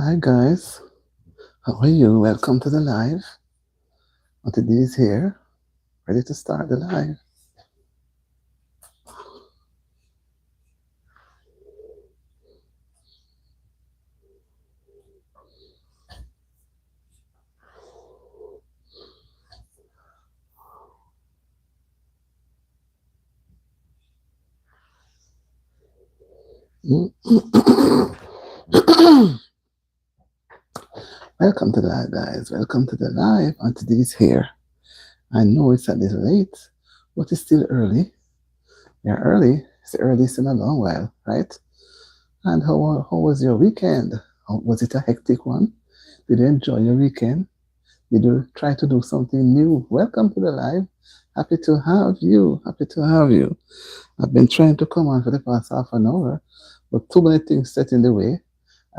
Hi guys, how are you? Welcome to the live. Auntie D is here, ready to start the live. Welcome to the live, guys. Welcome to the live. Auntie D is here. I know it's a little late, but it's still early. Yeah, early. It's the earliest in a long while, right? And how was your weekend? Was it a hectic one? Did you enjoy your weekend? Did you try to do something new? Welcome to the live. Happy to have you. Happy to have you. I've been trying to come on for the past half an hour, but too many things set in the way.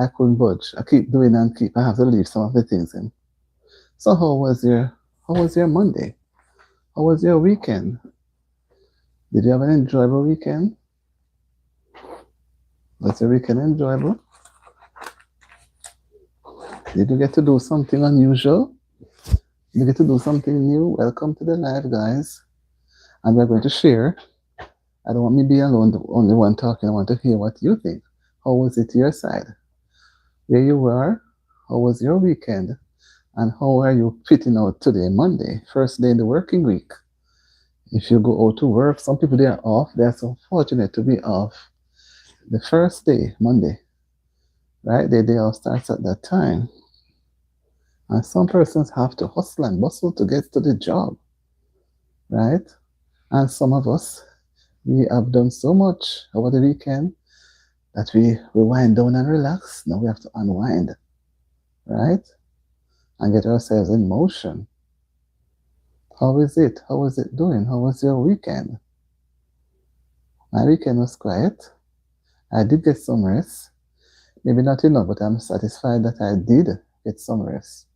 I couldn't budge. I keep doing and keep. I have to leave some of the things in. So how was your Monday? How was your weekend? Did you have an enjoyable weekend? Was your weekend enjoyable? Did you get to do something unusual? Did you get to do something new? Welcome to the live, guys. And we're going to share. I don't want me to be alone, the only one talking. I want to hear what you think. How was it your side? Where you were? How was your weekend? And how are you fitting out today, Monday, first day in the working week? If you go out to work, some people they are off. They are so fortunate to be off the first day, Monday, right? Their day off starts at that time. And some persons have to hustle and bustle to get to the job, right? And some of us, we have done so much over the weekend that we wind down and relax. Now we have to unwind, right? And get ourselves in motion. How is it? How was it doing? How was your weekend? My weekend was quiet. I did get some rest. Maybe not enough, but I'm satisfied that I did get some rest.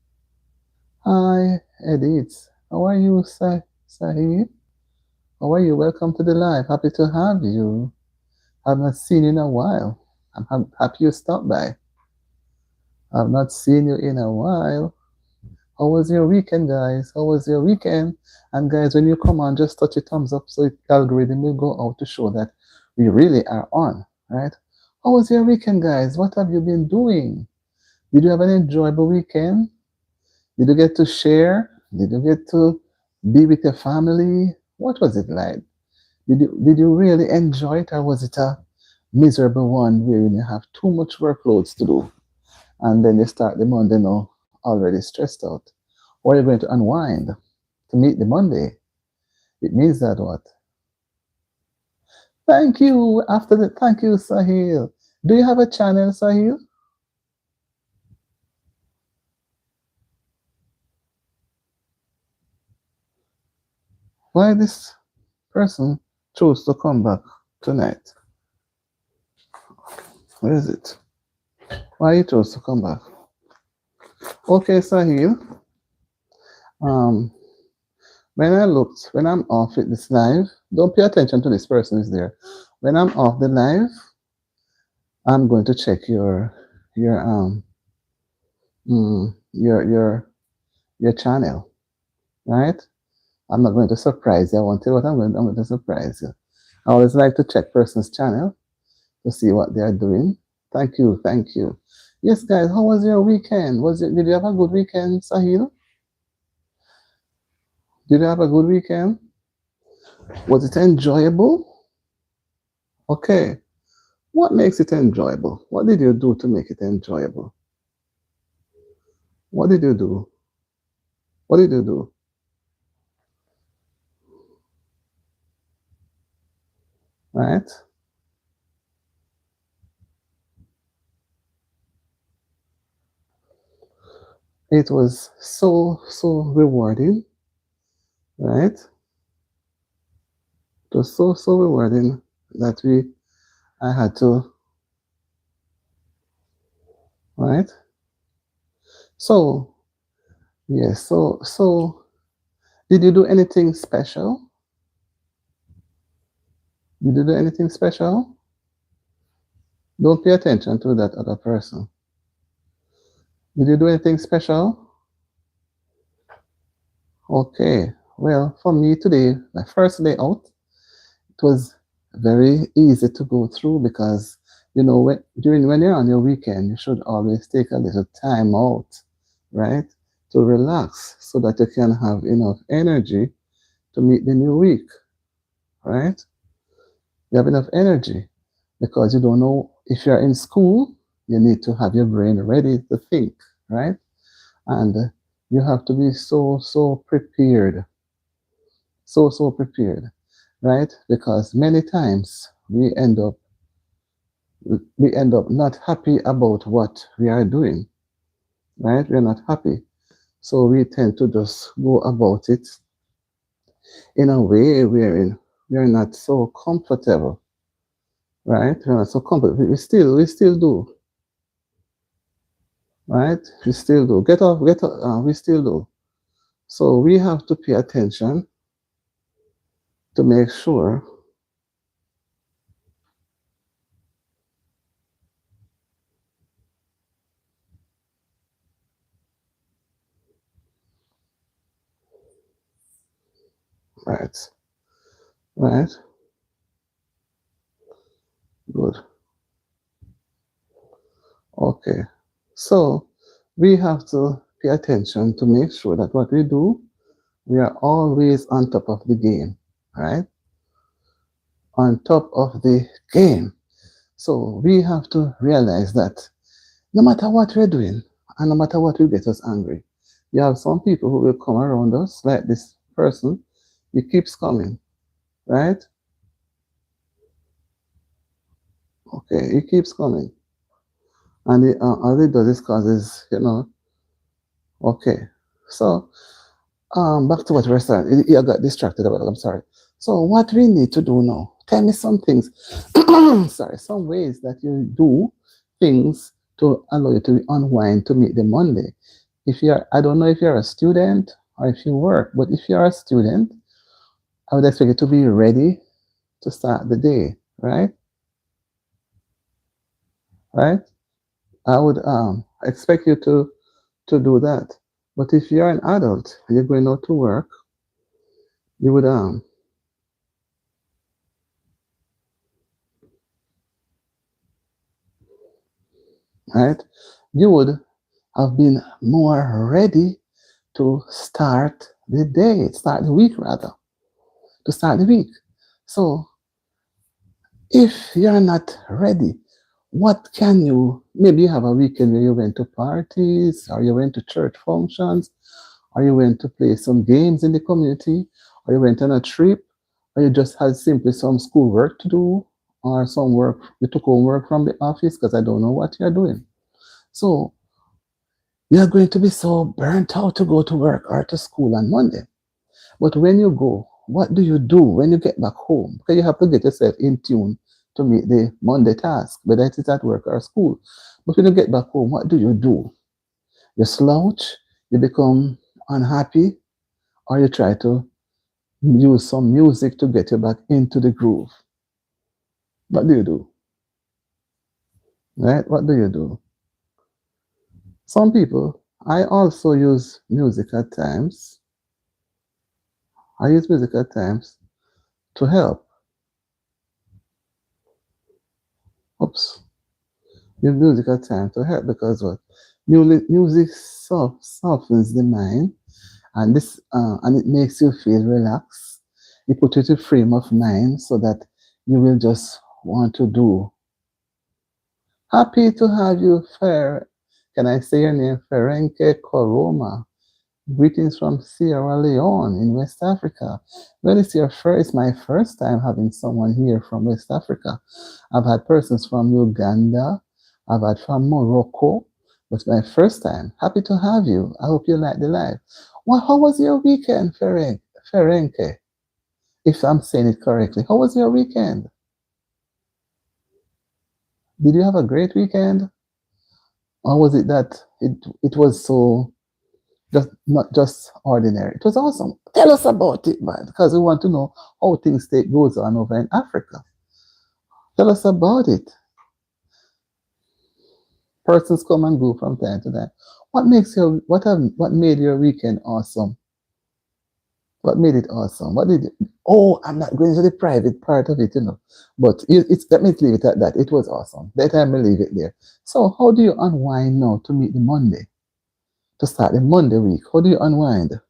Hi, Edith. How are you, Sahib? How are you? Welcome to the live. Happy to have you. I've not seen you in a while. I'm happy you stopped by. I've not seen you in a while. How was your weekend, guys? How was your weekend? And guys, when you come on, just touch a thumbs up so the algorithm will go out to show that we really are on, right? How was your weekend, guys? What have you been doing? Did you have an enjoyable weekend? Did you get to share? Did you get to be with your family? What was it like? Did you really enjoy it, or was it a miserable one wherein you have too much workloads to do, and then you start the Monday now already stressed out? Or you're going to unwind to meet the Monday. It means that what? Thank you. Thank you, Sahil. Do you have a channel, Sahil? Why this person chose to come back tonight? Where is it? Why you chose to come back? Okay, Sahil. Um, when I'm off with this live, don't pay attention to this person is there. When I'm off the live, I'm going to check your mm, your your your channel, right? I'm not going to surprise you. I won't tell you what I'm going to surprise you. I always like to check person's channel to see what they are doing. Thank you, thank you. Yes, guys, how was your weekend? Did you have a good weekend, Sahil? Did you have a good weekend? Was it enjoyable? Okay. What makes it enjoyable? What did you do to make it enjoyable? What did you do? What did you do? Right? It was so rewarding, right? It was so rewarding that I had to, right? So, yes, so did you do anything special? Did you do anything special? Don't pay attention to that other person. Did you do anything special? Okay. Well, for me today, my first day out, it was very easy to go through because when you're on your weekend, you should always take a little time out, right, to relax so that you can have enough energy to meet the new week, right? You have enough energy because you don't know if you're in school, you need to have your brain ready to think, right? And you have to be so prepared, so prepared, right? Because many times we end up not happy about what we are doing, right? We're not happy. So we tend to just go about it in a way wherein we are not so comfortable, right? We're not so comfortable. We still do, right? We still do. Get off, we still do. So we have to pay attention to make sure, right? Right? Good. Okay. So we have to pay attention to make sure that what we do, we are always on top of the game, right? On top of the game. So we have to realize that no matter what we're doing, and no matter what will get us angry, you have some people who will come around us, like this person, he keeps coming, right? Okay, he keeps coming. And all it does is causes, okay. So back to what we're saying. I got distracted about it. I'm sorry. So what we need to do now? Tell me some things. Sorry, some ways that you do things to allow you to unwind to meet the Monday. If you're, I don't know if you're a student or if you work, but if you're a student, I would expect you to be ready to start the day, right? Right? I would expect you to do that. But if you're an adult and you're going out to work, you would right? You would have been more ready to start the day, start the week rather, to start the week. So if you're not ready, what can you, maybe you have a weekend where you went to parties or you went to church functions or you went to play some games in the community or you went on a trip or you just had simply some school work to do or some work, you took home work from the office because I don't know what you're doing. So you're going to be so burnt out to go to work or to school on Monday. But when you go, what do you do when you get back home? Because you have to get yourself in tune to meet the Monday task, whether it is at work or school. But when you get back home, what do? You slouch, you become unhappy, or you try to use some music to get you back into the groove. What do you do? Right? What do you do? Some people, I also use music at times. I use music at times to help. Oops. Use music at times to help because what? Music softens the mind and it makes you feel relaxed. It puts you to frame of mind so that you will just want to do. Happy to have you, Fer. Can I say your name? Ferenke Koroma. Greetings from Sierra Leone in West Africa. Well, it's my first time having someone here from West Africa. I've had persons from Uganda, I've had from Morocco, but it's my first time. Happy to have you. I hope you like the live. Well, how was your weekend, Ferenke? If I'm saying it correctly, how was your weekend? Did you have a great weekend? Or was it that it was so just not just ordinary? It was awesome. Tell us about it, man, because we want to know how things take goes on over in Africa. Tell us about it. Persons come and go from time to time. What made your weekend awesome? What made it awesome? What did you, oh, I'm not going to the private part of it, But it's let me leave it at that. It was awesome. That time I leave it there. So how do you unwind now to meet the Monday? To start the Monday week? How do you unwind?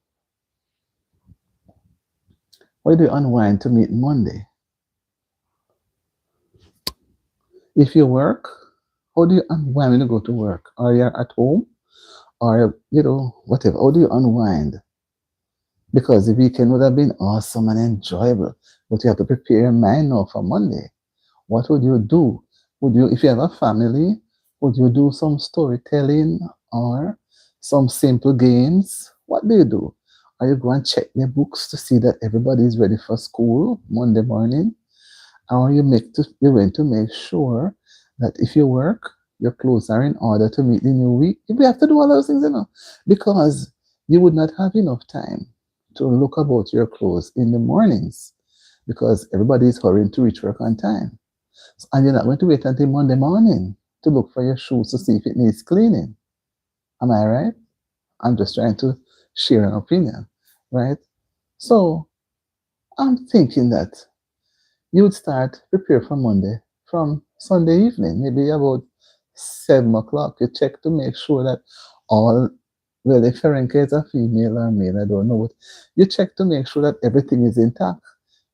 How do you unwind to meet Monday? If you work, how do you unwind when you go to work? Or you're at home? Or whatever. How do you unwind? Because the weekend would have been awesome and enjoyable. But you have to prepare your mind now for Monday. What would you do? Would you, if you have a family, would you do some storytelling or some simple games? What do you do? Are you going to check the books to see that everybody is ready for school Monday morning? Or you're going to make sure that if you work, your clothes are in order to meet the new week. We have to do all those things, because you would not have enough time to look about your clothes in the mornings because everybody is hurrying to reach work on time. And you're not going to wait until Monday morning to look for your shoes to see if it needs cleaning. Am I right? I'm just trying to share an opinion, right? So I'm thinking that you would start prepare for Monday from Sunday evening, maybe about 7 o'clock. You check to make sure that all, well, if Ferenca is a female or male, I don't know, but you check to make sure that everything is intact.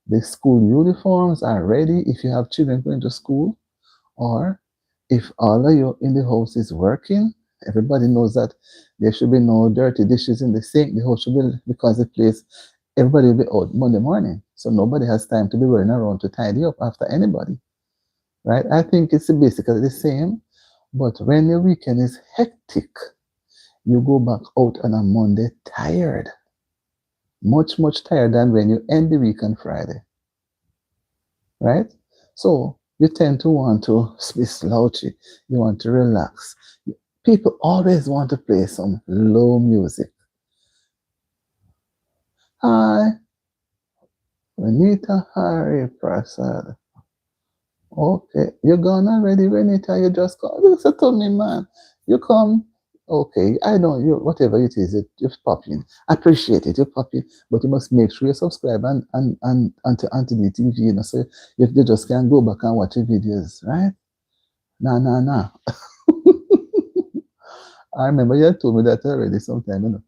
The school uniforms are ready if you have children going to school, or if all of you in the house is working, everybody knows that there should be no dirty dishes in the sink. The house should be, because the place, everybody will be out Monday morning. So nobody has time to be running around to tidy up after anybody, right? I think it's basically the same, but when your weekend is hectic, you go back out on a Monday tired, much, much tired than when you end the week on Friday, right? So you tend to want to be slouchy, you want to relax. People always want to play some low music. Hi, Renita Hari Prasad. Okay, you're gone already, Renita. You just come. Listen to me, man. You come. Okay, I know you. Whatever it is, you're popping. I appreciate it. You're popping, but you must make sure you subscribe and to Auntie D TV. So if you just can go back and watch your videos, right? Nah, nah, nah. I remember you had told me that already sometime.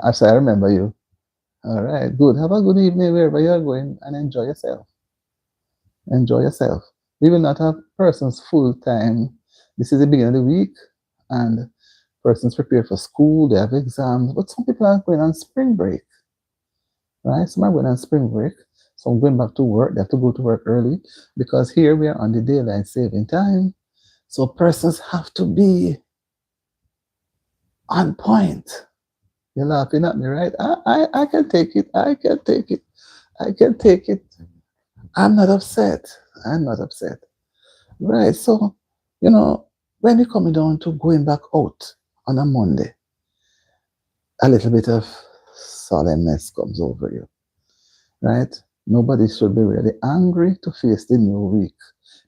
Actually, I remember you. All right, good. Have a good evening wherever you're going and enjoy yourself. Enjoy yourself. We will not have persons full time. This is the beginning of the week, and persons prepare for school, they have exams, but some people are going on spring break, right? Some are going on spring break, some going back to work, they have to go to work early because here we are on the daylight saving time. So persons have to be on point. You're laughing at me, right? I can take it. I can take it. I can take it. I'm not upset. I'm not upset. Right. So, when you're coming down to going back out on a Monday, a little bit of solemnness comes over you, right? Nobody should be really angry to face the new week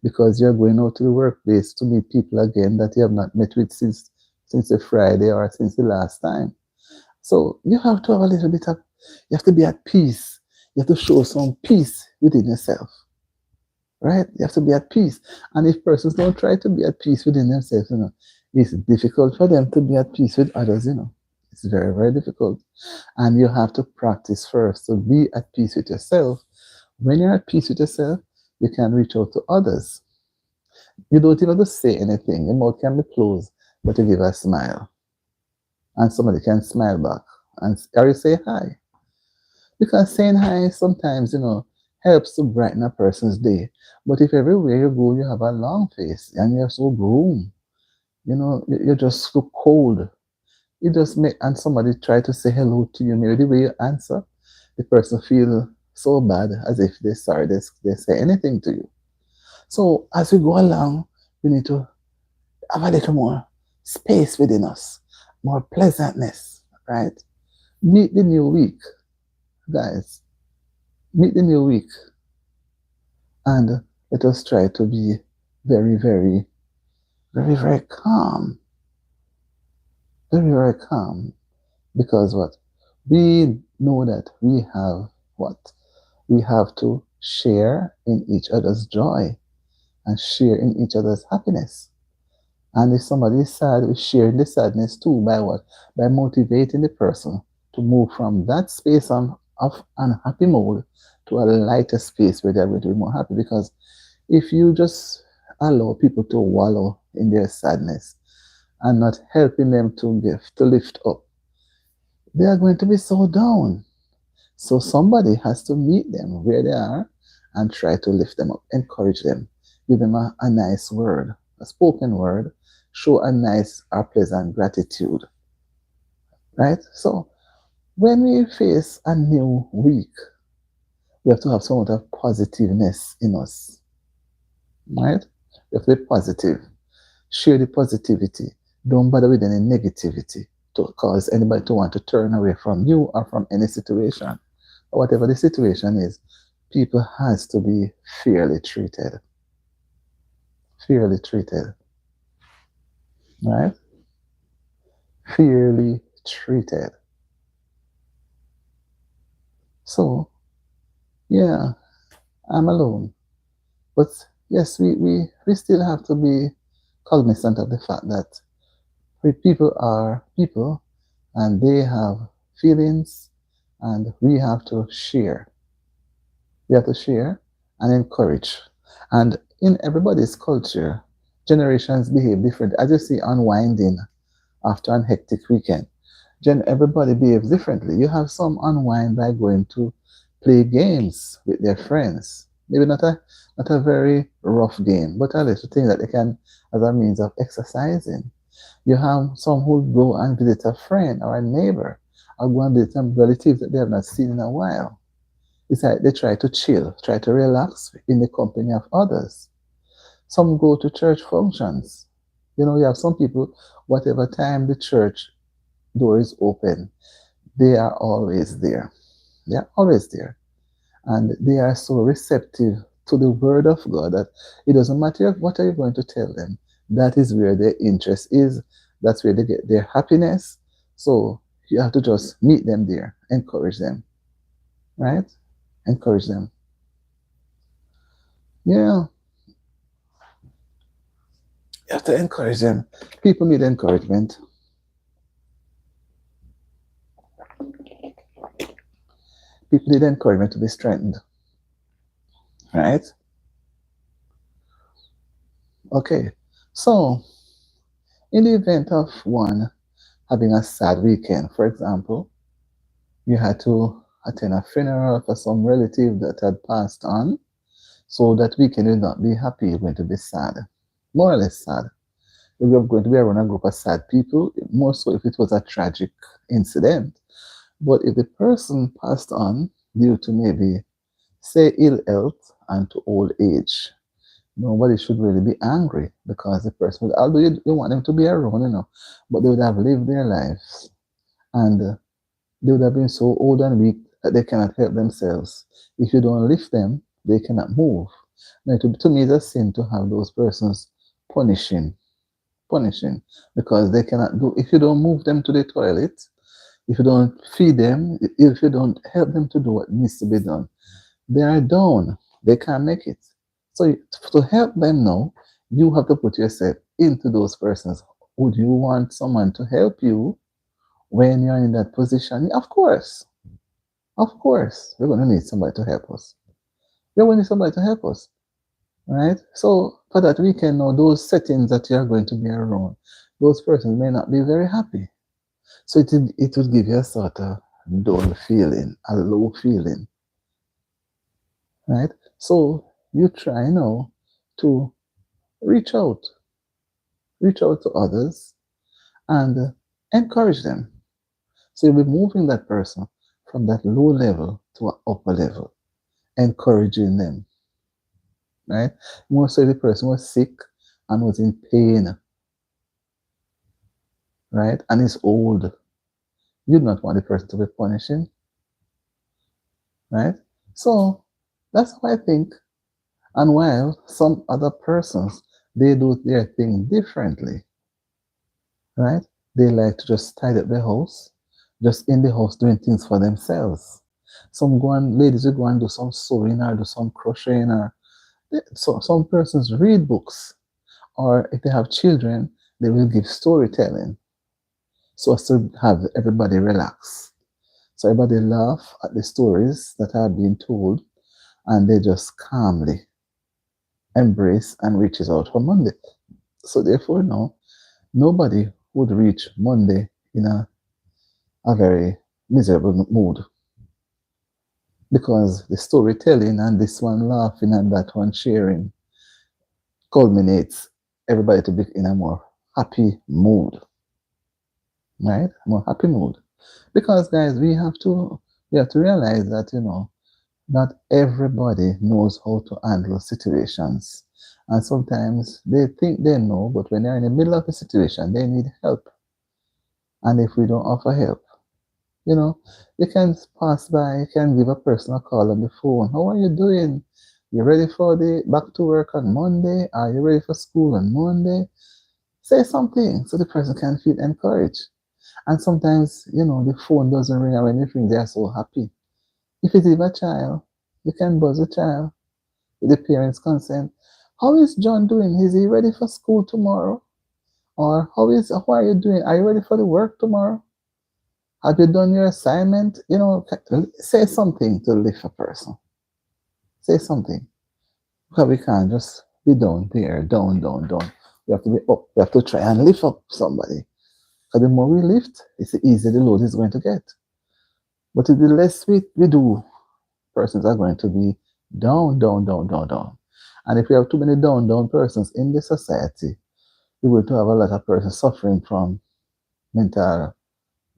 because you're going out to the workplace to meet people again that you have not met with since the Friday or since the last time. So you have to have a little bit of, you have to be at peace. You have to show some peace within yourself, right? You have to be at peace. And if persons don't try to be at peace within themselves, it's difficult for them to be at peace with others. It's very, very difficult. And you have to practice first to be at peace with yourself. When you're at peace with yourself, you can reach out to others. You don't even have to say anything. Your mouth can be closed, but you give a smile. And somebody can smile back. Or you say hi. Because saying hi sometimes, helps to brighten a person's day. But if everywhere you go, you have a long face and you're so gloom, you're just so cold. You just make, and somebody try to say hello to you, maybe the way you answer, the person feel so bad as if they're sorry they say anything to you. So as we go along, we need to have a little more space within us, more pleasantness, right? Meet the new week, guys. Meet the new week. And let us try to be very, very Very, very calm. Very, very calm. Because what? We know that we have what? We have to share in each other's joy and share in each other's happiness. And if somebody is sad, we share in the sadness too by what? By motivating the person to move from that space of unhappy mode to a lighter space where they're going to be more happy. Because if you just allow people to wallow in their sadness and not helping them to lift up, they are going to be so down. So somebody has to meet them where they are and try to lift them up, encourage them, give them a nice word, a spoken word, show a nice or pleasant gratitude. Right? So when we face a new week, we have to have some sort of positiveness in us. Right? We have to be positive. Share the positivity. Don't bother with any negativity to cause anybody to want to turn away from you or from any situation. Whatever the situation is, people has to be fairly treated. Fairly treated. Right? Fairly treated. So, yeah, I'm alone. But yes, we still have to be cognizant of the fact that people are people and they have feelings and we have to share. We have to share and encourage. And in everybody's culture, generations behave different. As you see, unwinding after an hectic weekend, everybody behaves differently. You have some unwind by going to play games with their friends. Maybe not a very rough game, but a little thing that they can as a means of exercising. You have some who go and visit a friend or a neighbor or go and visit some relatives that they have not seen in a while. It's like they try to chill, try to relax in the company of others. Some go to church functions. You have some people, whatever time the church door is open, they are always there. They are always there. And they are so receptive to the word of God that it doesn't matter what are you going to tell them. That is where their interest is. That's where they get their happiness. So you have to just meet them there, encourage them, right? Encourage them. Yeah, you have to encourage them. People need encouragement. People need encouragement to be strengthened, right? Okay, so in the event of one having a sad weekend, for example, you had to attend a funeral for some relative that had passed on, so that weekend will not be happy, you're going to be sad, more or less sad. You're going to be around a group of sad people, more so if it was a tragic incident. But if the person passed on due to maybe, say, ill health and to old age, nobody should really be angry because the person would, although you want them to be around, but they would have lived their lives and they would have been so old and weak that they cannot help themselves. If you don't lift them, they cannot move. Now, to me, it's a sin to have those persons punishing, because they cannot do, if you don't move them to the toilet, if you don't feed them, if you don't help them to do what needs to be done, they are down. They can't make it. So to help them now, you have to put yourself into those persons. Would you want someone to help you when you're in that position? Of course. Of course. We're going to need somebody to help us. We're going to need somebody to help us. Right? So for that weekend now, those settings that you are going to be around, those persons may not be very happy. So it would give you a sort of dull feeling, a low feeling. Right? So you try now to reach out, reach out to others and encourage them. So you'll be moving that person from that low level to an upper level, encouraging them. Right? More so if the person was sick and was in pain, right? And is old. You'd not want the person to be punishing, right? So that's how I think. And while some other persons They do their thing differently, right? They like to just tidy up their house, just in the house doing things for themselves. Some go and ladies will go and do some sewing or do some crocheting or so some persons read books, or if they have children, they will give storytelling so as to have everybody relax. So everybody laugh at the stories that are being told and they just calmly embrace and reaches out for Monday. So therefore now nobody would reach Monday in a very miserable mood because the storytelling and this one laughing and that one sharing culminates everybody to be in a more happy mood, right? More happy mood. Because guys, we have to realize that not everybody knows how to handle situations. And sometimes they think they know, but when they're in the middle of a situation, they need help. And if we don't offer help, you know, you can pass by, you can give a person a call on the phone. How are you doing? You ready for the back to work on Monday? Are you ready for school on Monday? Say something so the person can feel encouraged. And sometimes, the phone doesn't ring, and when it rings, they are so happy. If it is a child, you can buzz the child with the parents' consent. How is John doing? Is he ready for school tomorrow? Or how are you doing? Are you ready for the work tomorrow? Have you done your assignment? Say something to lift a person. Say something. Because we can't just be down there, down, down, down. We have to be up. We have to try and lift up somebody. Because the more we lift, it's the easier the load is going to get. But the less we do, persons are going to be down, down, down, down, down. And if we have too many down, down persons in the society, we will have a lot of persons suffering from mental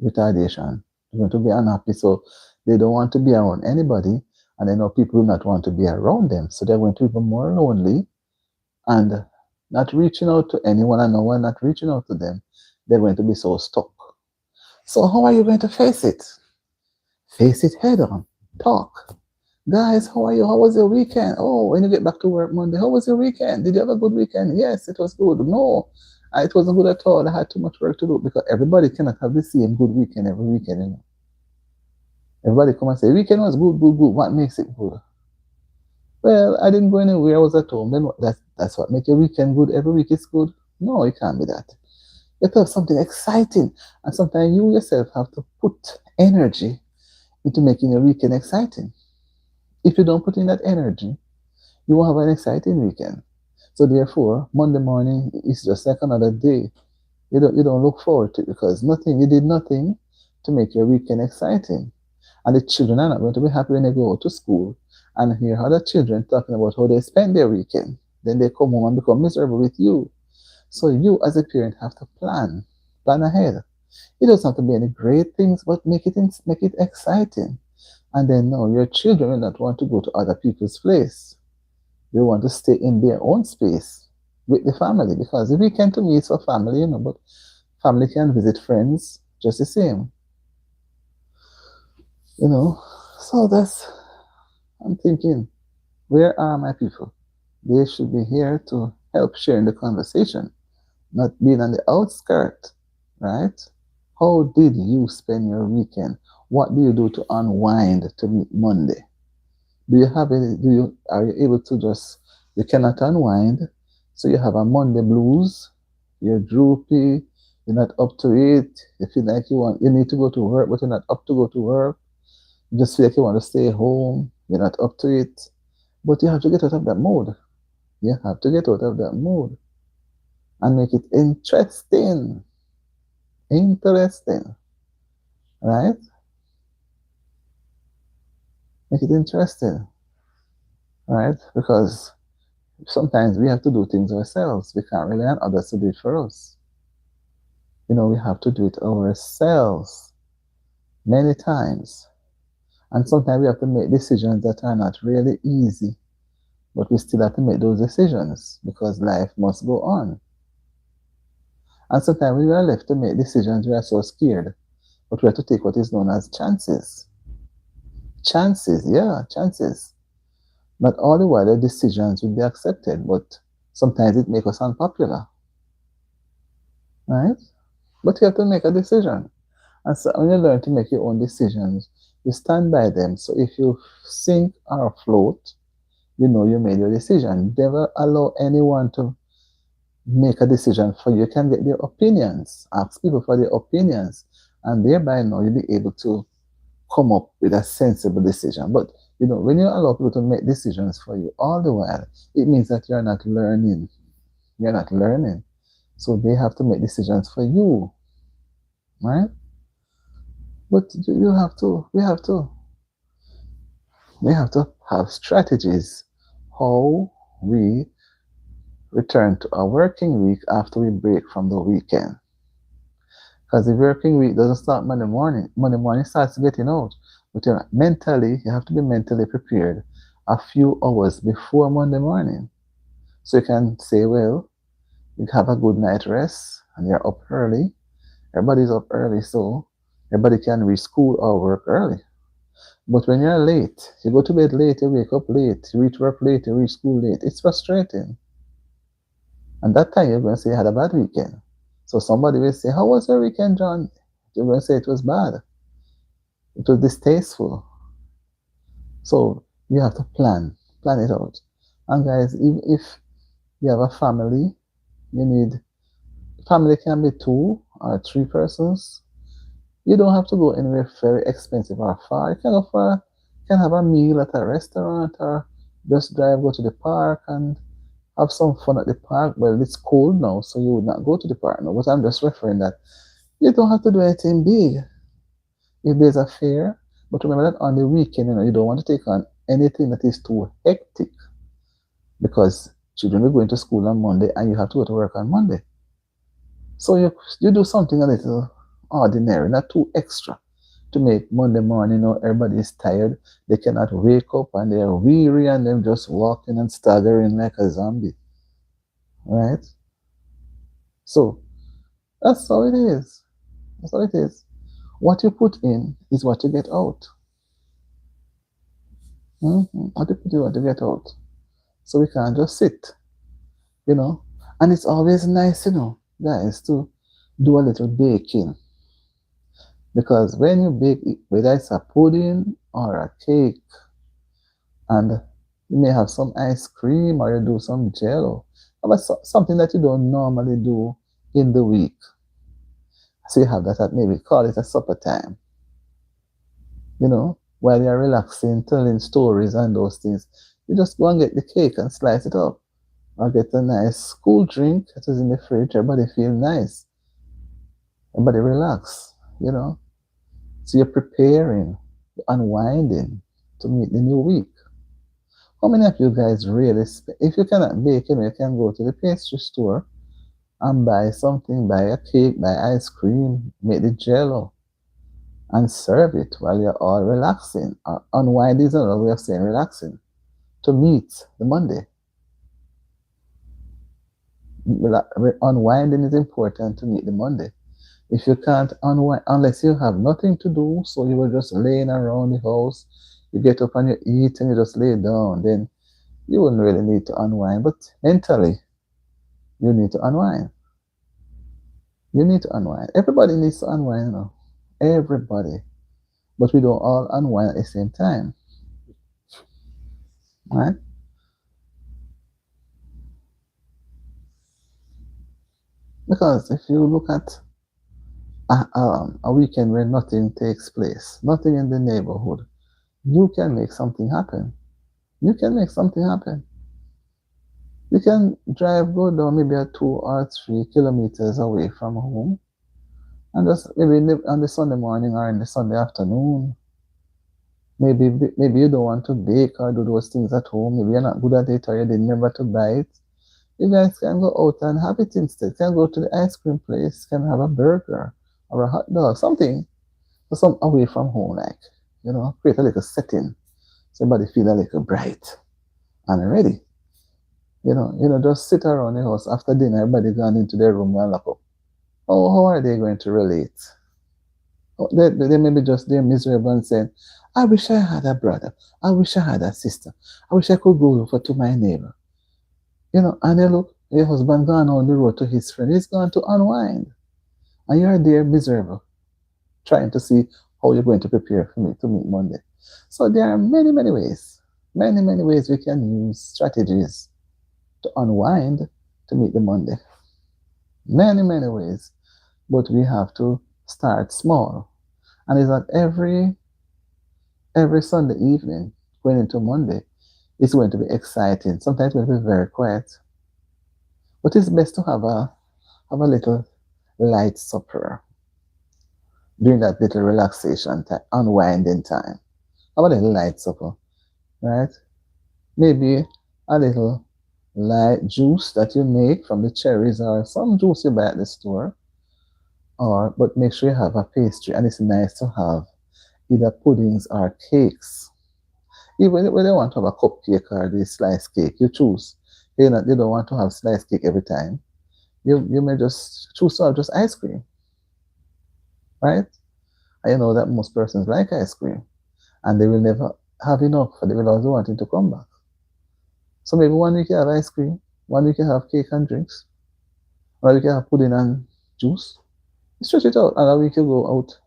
retardation. They're going to be unhappy, so they don't want to be around anybody, and they know people do not want to be around them. So they're going to be more lonely and not reaching out to anyone, and no one not reaching out to them. They're going to be so stuck. So how are you going to face it? Face it head on. Talk. Guys, how are you? How was your weekend? Oh, when you get back to work Monday, how was your weekend? Did you have a good weekend? Yes, it was good. No, it wasn't good at all. I had too much work to do because everybody cannot have the same good weekend every weekend. Everybody come and say, weekend was good, good, good. What makes it good? Well, I didn't go anywhere. I was at home. Then that's what makes your weekend good. Every week is good. No, it can't be that. You have to have something exciting. And sometimes you yourself have to put energy into making your weekend exciting. If you don't put in that energy, you won't have an exciting weekend. So therefore, Monday morning is just like another day. You don't look forward to it because you did nothing to make your weekend exciting. And the children are not going to be happy when they go to school and hear other children talking about how they spend their weekend. Then they come home and become miserable with you. So you as a parent have to plan ahead. It doesn't have to be any great things, but make it exciting. And then no, your children will not want to go to other people's place. They want to stay in their own space with the family because the weekend to me is for family, but family can visit friends just the same. So I'm thinking, where are my people? They should be here to help share in the conversation, not being on the outskirt, right? How did you spend your weekend? What do you do to unwind to meet Monday? Do you have any? Are you able to you cannot unwind, so you have a Monday blues. You're droopy. You're not up to it. You feel like you need to go to work, but you're not up to go to work. You just feel like you want to stay home. You're not up to it, but you have to get out of that mode. You have to get out of that mode and make it interesting. Interesting, right? Make it interesting, right? Because sometimes we have to do things ourselves. We can't rely on others to do it for us. We have to do it ourselves many times. And sometimes we have to make decisions that are not really easy, but we still have to make those decisions because life must go on. And sometimes we are left to make decisions, we are so scared, but we have to take what is known as chances. Chances, yeah, chances. Not all the while the decisions will be accepted, but Sometimes it makes us unpopular, right? But you have to make a decision. And so when you learn to make your own decisions, you stand by them. So if you sink or float, you know you made your decision. Never allow anyone to make a decision for you. You can get their opinions, ask people for their opinions, and thereby now you'll be able to come up with a sensible decision. But when you allow people to make decisions for you all the while, it means that you're not learning. You're not learning. So they have to make decisions for you, right? But we have to have strategies how we return to a working week after we break from the weekend. Because the working week doesn't start Monday morning. Monday morning starts getting out. But you have to be mentally prepared a few hours before Monday morning. So you can say, well, you have a good night rest and you're up early. Everybody's up early, so everybody can reach school or work early. But when you're late, you go to bed late, you wake up late, you reach work late, you reach school late. It's frustrating. And that time you're going to say you had a bad weekend. So somebody will say, how was your weekend, John? You're going to say it was bad. It was distasteful. So you have to plan it out. And guys, if you have a family, family can be 2 or 3 persons. You don't have to go anywhere very expensive or far. You can have a meal at a restaurant or just go to the park and have some fun at the park. Well, it's cold now, so you would not go to the park now. But I'm just referring that you don't have to do anything big. If there's a fair, but remember that on the weekend, you don't want to take on anything that is too hectic because children are going to school on Monday and you have to go to work on Monday. So you do something a little ordinary, not too extra, to make Monday morning, everybody is tired. They cannot wake up and they're weary and they're just walking and staggering like a zombie. Right? So that's how it is. That's how it is. What you put in is what you get out. What you put in, what you get out. So we can't just sit, And it's always nice, guys, to do a little baking. Because when you bake, whether it's a pudding or a cake, and you may have some ice cream or you do some jello, but something that you don't normally do in the week. So you have that at maybe call it a supper time. While you're relaxing, telling stories and those things, you just go and get the cake and slice it up. Or get a nice cool drink that is in the fridge. Everybody feel nice. Everybody relax, So you're preparing, unwinding to meet the new week. How many of you guys really if you cannot bake, you can go to the pastry store and buy something, buy a cake, buy ice cream, make the jello, and serve it while you're all relaxing. Unwind is another way of saying relaxing. To meet the Monday. Unwinding is important to meet the Monday. If you can't unwind, unless you have nothing to do, so you were just laying around the house, you get up and you eat and you just lay down, then you wouldn't really need to unwind. But mentally, you need to unwind. You need to unwind. Everybody needs to unwind, Everybody. But we don't all unwind at the same time. Right? Because if you look at a weekend where nothing takes place, nothing in the neighborhood, you can make something happen. You can make something happen. You can go down maybe 2 or 3 kilometers away from home and just maybe on the Sunday morning or in the Sunday afternoon. Maybe you don't want to bake or do those things at home. Maybe you're not good at it or you didn't remember to buy it. You guys can go out and have it instead. Can go to the ice cream place, can have a burger or a hot dog, something some away from home, create a little setting so everybody feel a little bright and ready. Just sit around the house after dinner, everybody gone into their room and lock up. Oh, how are they going to relate? Oh, they may be just they're miserable and saying, I wish I had a brother. I wish I had a sister. I wish I could go over to my neighbor. And you look, your husband gone on the road to his friend. He's gone to unwind. And you're there miserable, trying to see how you're going to prepare for me to meet Monday. So there are many, many ways, many ways we can use strategies to unwind to meet the Monday. Many ways. But we have to start small. And it's that every Sunday evening going into Monday, it's going to be exciting. Sometimes it's going to be very quiet. But it's best to have a little light supper during that little relaxation time, unwinding time. Have a little light supper, right? Maybe a little light juice that you make from the cherries or some juice you buy at the store. But make sure you have a pastry, and it's nice to have either puddings or cakes. Even when you want to have a cupcake or the slice cake, you choose. You don't want to have slice cake every time. You may just choose to have just ice cream, right? I know that most persons like ice cream, and they will never have enough, they will always wanting to come back. So maybe one week you have ice cream, one week you have cake and drinks, one week you have pudding and juice. You stretch it out. Another week you go out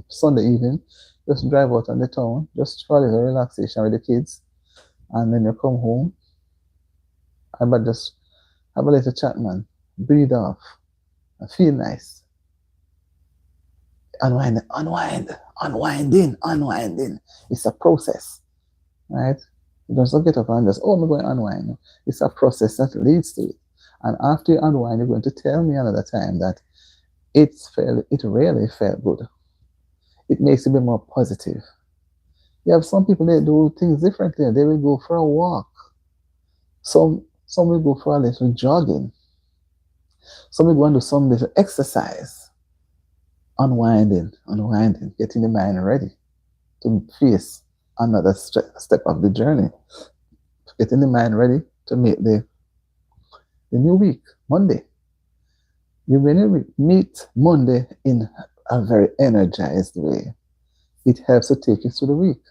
Sunday evening, just drive out on the town, just for a little relaxation with the kids, and then you come home, but just have a little chat, man. Breathe off and feel nice. Unwinding. It's a process, right? You don't just get up and just, I'm going to unwind. It's a process that leads to it. And after you unwind, you're going to tell me another time that it really felt good. It makes you be more positive. You have some people that do things differently. They will go for a walk. Some will go for a little jogging. Some will go and do some little exercise. Unwinding, getting the mind ready to face another step of the journey. Getting the mind ready to meet the new week, Monday. You're going to meet Monday in a very energized way. It helps to take you through the week.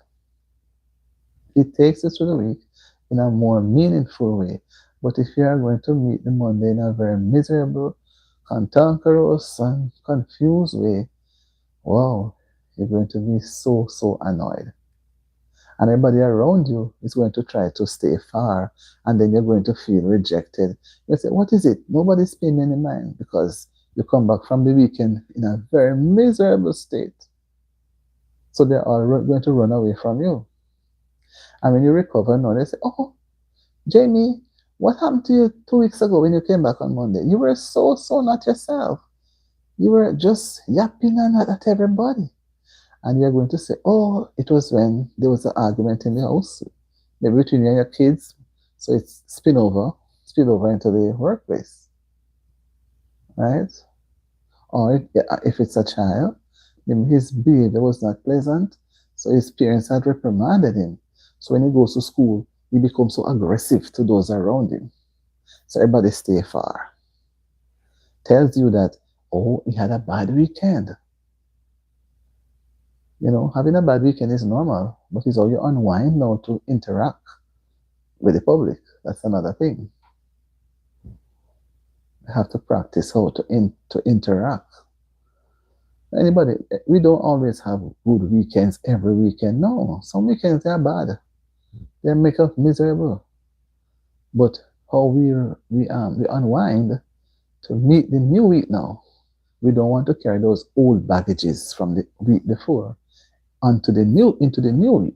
It takes you through the week in a more meaningful way. But if you are going to meet the Monday in a very miserable, cantankerous, and confused way, wow, you're going to be so annoyed. And everybody around you is going to try to stay far, and then you're going to feel rejected. You say, what is it? Nobody's paying any mind because you come back from the weekend in a very miserable state. So they're all going to run away from you. And when you recover now, they say, oh, Jamie, what happened to you 2 weeks ago when you came back on Monday? You were so not yourself. You were just yapping at everybody. And you're going to say, oh, it was when there was an argument in the house, maybe between you and your kids. So it's spill over into the workplace, right? Or if it's a child, maybe his behavior was not pleasant, so his parents had reprimanded him. So when he goes to school, he becomes so aggressive to those around him. So everybody stay far. Tells you that, oh, he had a bad weekend. Having a bad weekend is normal, but it's how you unwind now to interact with the public. That's another thing. You have to practice how to interact. We don't always have good weekends every weekend. No, some weekends they are bad. They make us miserable. But how we unwind to meet the new week now. We don't want to carry those old baggages from the week before into the new week.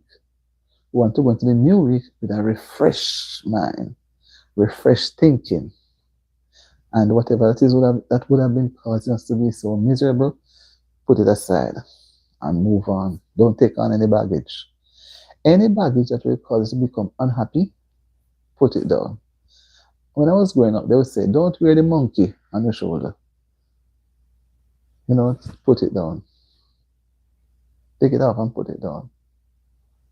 We want to go into the new week with a refreshed mind, refreshed thinking, and whatever that is that would have been causing us to be so miserable, put it aside and move on. Don't take on any baggage. Any baggage that will cause us to become unhappy, put it down. When I was growing up, they would say, don't wear the monkey on your shoulder. Put it down. Take it off and put it down.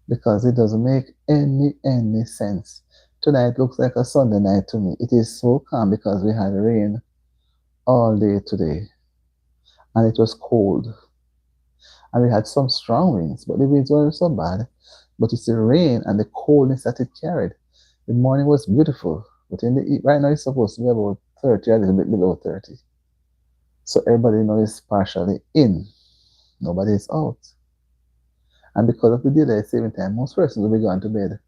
Because it doesn't make any sense. Tonight looks like a Sunday night to me. It is so calm because we had rain all day today. And it was cold. And we had some strong winds, but the winds weren't so bad. But it's the rain and the coldness that it carried. The morning was beautiful. But in the right now, it's supposed to be about 30, a little bit below 30. So everybody now is partially in. Nobody is out. And because of the daylight saving time, most persons will be going to bed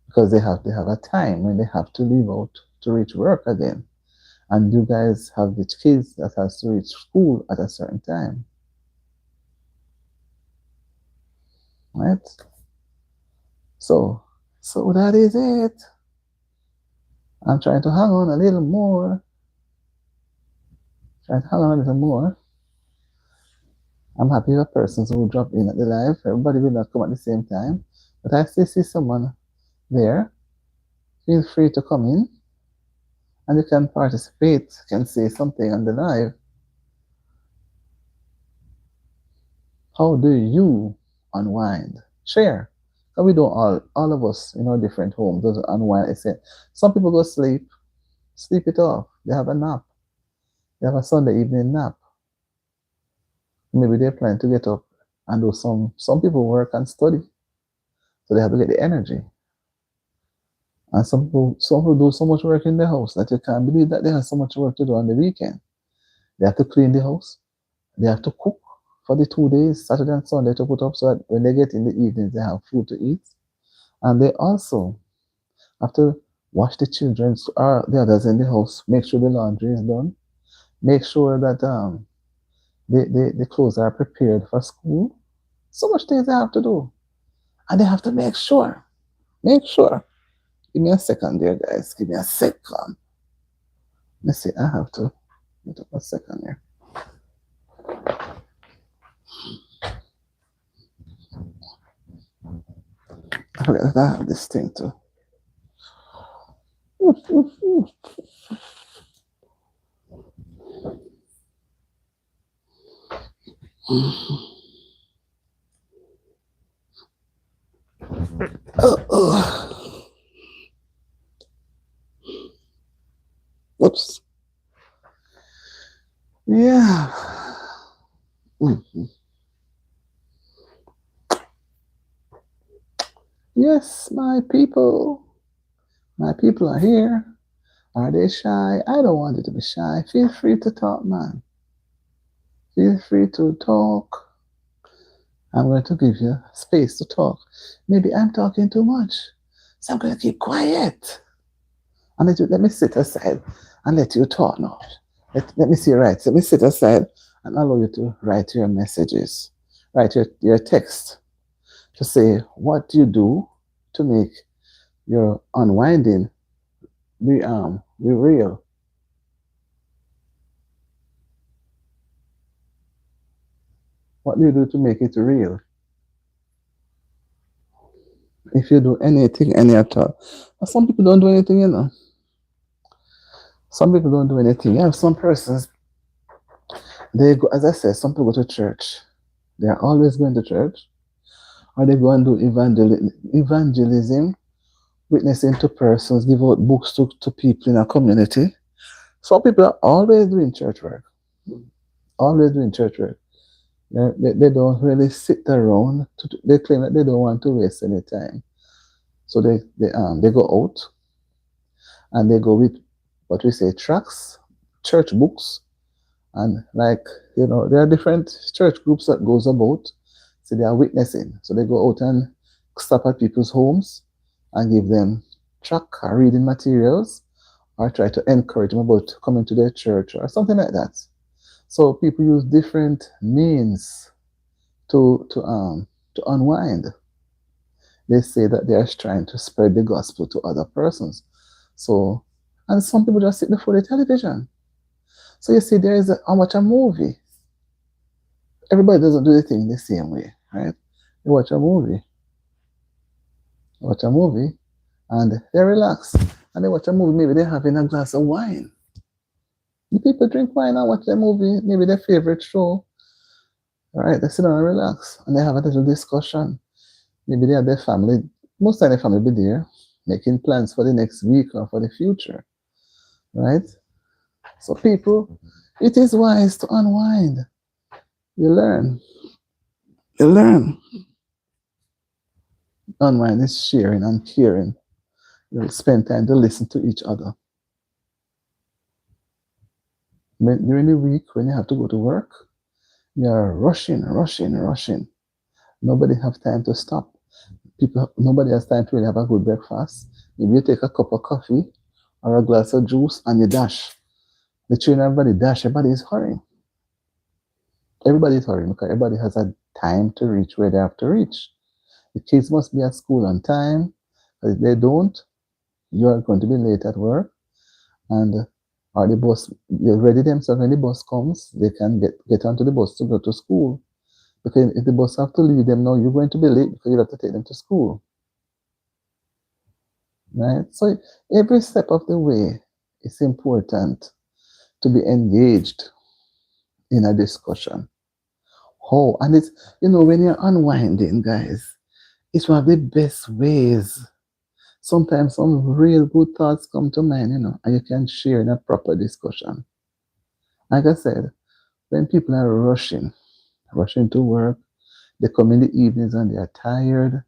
because they have a time when they have to leave out to reach work again. And you guys have the kids that has to reach school at a certain time. Right? So that is it. I'm trying to hang on a little more. I'm happy with persons who drop in at the live. Everybody will not come at the same time. But I still see someone there. Feel free to come in and you can participate, you can say something on the live. How do you unwind? Share. And we don't all of us in our different homes doesn't unwind. I say some people go sleep it off. They have a nap. They have a Sunday evening nap. Maybe they plan to get up and do some people work and study. So they have to get the energy. And some people do so much work in the house that you can't believe that they have so much work to do on the weekend. They have to clean the house. They have to cook for the 2 days, Saturday and Sunday, to put up so that when they get in the evenings, they have food to eat. And they also have to wash the children or the others in the house, make sure the laundry is done, make sure that the clothes are prepared for school. So much things they have to do. And they have to make sure. Give me a second there, guys. Give me a second. Let's see, I have to wait up a second here. I forgot that I have this thing too. Whoops. Yeah. Yes, my people. My people are here. Are they shy? I don't want you to be shy. Feel free to talk, man. Feel free to talk. I'm going to give you space to talk. Maybe I'm talking too much. So I'm going to keep quiet. And let me sit aside and let you talk now. Let me see, right. Let me sit aside and allow you to write your messages. Write your text to say what you do to make your unwinding be real. What do you do to make it real? If you do anything, any at all. But some people don't do anything, you know. Some people don't do anything. You have some persons, they go, as I said, some people go to church. They are always going to church. Or they go and do evangelism, witnessing to persons, give out books to people in a community. Some people are always doing church work. Always doing church work. They don't really sit around. They claim that they don't want to waste any time. So they go out and they go with what we say tracts, church books, and there are different church groups that goes about. So they are witnessing. So they go out and stop at people's homes and give them tract or reading materials or try to encourage them about coming to their church or something like that. So people use different means to unwind. They say that they are trying to spread the gospel to other persons. So, and some people just sit before the television. So you see, there is how much a movie. Everybody doesn't do the thing the same way, right? They watch a movie, and they relax. And they watch a movie, maybe they're having a glass of wine. The people drink wine and watch their movie, maybe their favorite show. All right, they sit down and relax, and they have a little discussion. Maybe they have their family, most of their family will be there, making plans for the next week or for the future, right? So people, it is wise to unwind. You learn. Unwind is sharing and caring. You spend time to listen to each other. During the week, when you have to go to work, you're rushing, rushing, rushing. Nobody have time to stop. Nobody has time to really have a good breakfast. Maybe you take a cup of coffee or a glass of juice and you dash. The children, everybody dash. Everybody is hurrying. Everybody is hurrying because everybody has a time to reach where they have to reach. The kids must be at school on time. If they don't, you are going to be late at work. And or the bus, they ready themselves when the bus comes, they can get onto the bus to go to school. Because if the bus have to leave them now, you're going to be late because you have to take them to school. Right? So every step of the way, it's important to be engaged in a discussion. Oh, and it's, when you're unwinding, guys, it's one of the best ways. Sometimes some real good thoughts come to mind, and you can share in a proper discussion. Like I said, when people are rushing to work, they come in the evenings and they are tired.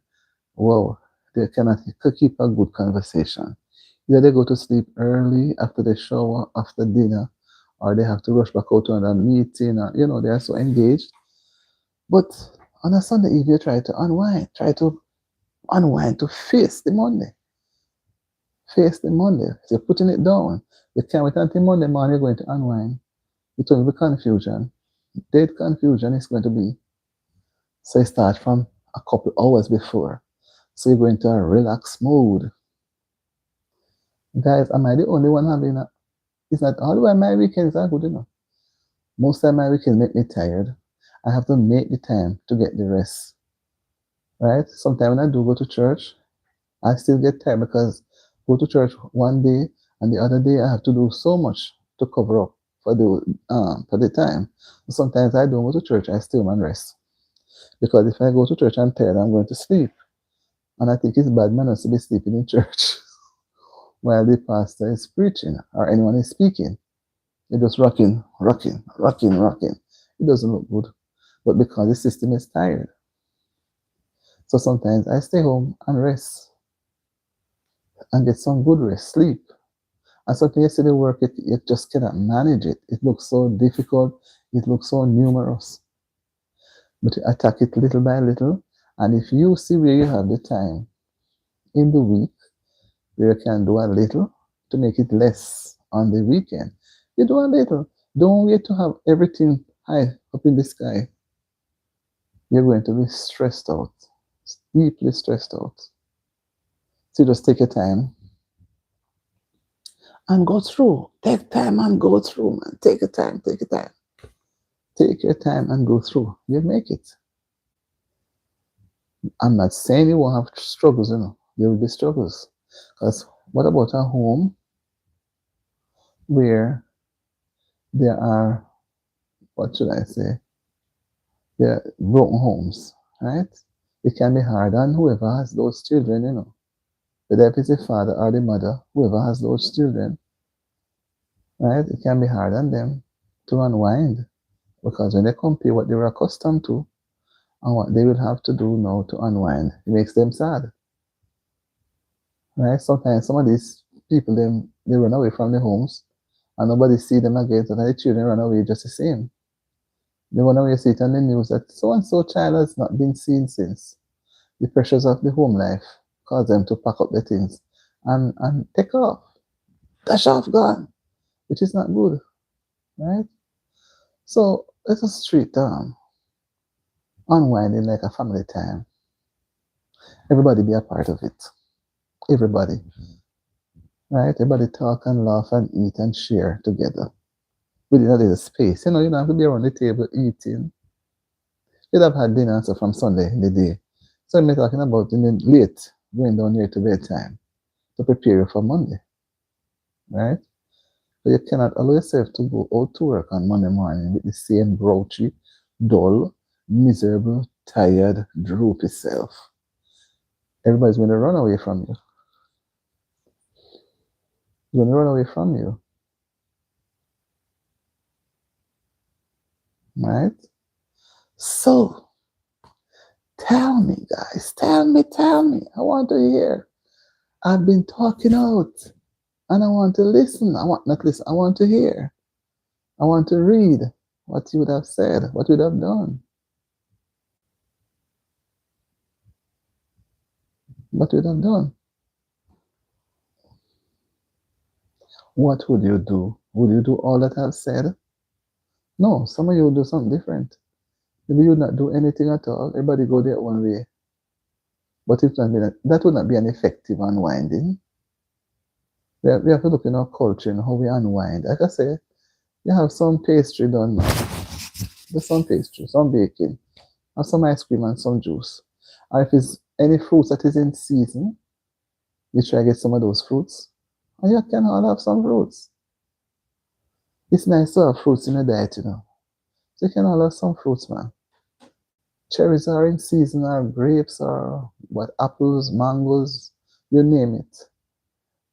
Whoa, they cannot keep a good conversation. Either they go to sleep early after the shower, after dinner, or they have to rush back out to another meeting, or they are so engaged. But on a Sunday evening, you try to unwind to face the Monday. Face the Monday. So you're putting it down. You can't wait until Monday morning, you're going to unwind. It will be confusion. Dead confusion is going to be. So you start from a couple hours before. So you go into a relaxed mode. Guys, am I the only one having a... It's not all the way my weekends are good enough. Most of my weekends make me tired. I have to make the time to get the rest. Right? Sometimes when I do go to church, I still get tired because go to church one day and the other day I have to do so much to cover up for the time. Sometimes I don't go to church, I still and rest. Because if I go to church, I'm tired, I'm going to sleep. And I think it's bad manners to be sleeping in church while the pastor is preaching or anyone is speaking. You're just rocking, rocking, rocking, rocking. It doesn't look good. But because the system is tired. So sometimes I stay home and rest and get some good rest, sleep. And sometimes you see the work, you just cannot manage it. It looks so difficult. It looks so numerous. But you attack it little by little. And if you see where you have the time in the week, where you can do a little to make it less on the weekend, you do a little. Don't wait to have everything high up in the sky. You're going to be stressed out, deeply stressed out. So just take your time and go through. Take time and go through, man. Take your time, take your time. Take your time and go through. You'll make it. I'm not saying you won't have struggles, There will be struggles. Because what about a home where there are, what should I say? There are broken homes, right? It can be hard on whoever has those children, Whether it's the father or the mother, whoever has those children, right? It can be hard on them to unwind. Because when they compare what they were accustomed to and what they will have to do now to unwind, it makes them sad. Right? Sometimes some of these people, they run away from their homes and nobody see them again, so the children run away just the same. They run away, see it on the news that so-and-so child has not been seen since. The pressures of the home life cause them to pack up their things and take off. Dash off, gone. Which is not good. Right? So let us treat unwinding like a family time. Everybody be a part of it. Everybody. Right? Everybody talk and laugh and eat and share together. Within a little space. You don't have to be around the table eating. You'd have had dinner and stuff from Sunday in the day. So I'm talking about in the late, going down here to bedtime to prepare you for Monday. Right? But you cannot allow yourself to go out to work on Monday morning with the same grouchy, dull, miserable, tired, droopy self. Everybody's going to run away from you. They're going to run away from you. Right? So, tell me, guys. Tell me. I want to hear. I've been talking out and I want to listen. I want not listen, I want to hear. I want to read what you would have said, what you would have done. What you would have done. What would you do? Would you do all that I've said? No, some of you would do something different. Maybe you would not do anything at all. Everybody go their own way. But if that would not be an effective unwinding. We have to look in our culture and how we unwind. Like I say, you have some pastry done now. There's some pastry, some baking, have some ice cream and some juice. Or if it's any fruits that is in season, you try to get some of those fruits. And you can all have some fruits. It's nice to have fruits in a diet, you know. So you can all have some fruits, man. Cherries are in season, or grapes, or what, apples, mangoes, you name it.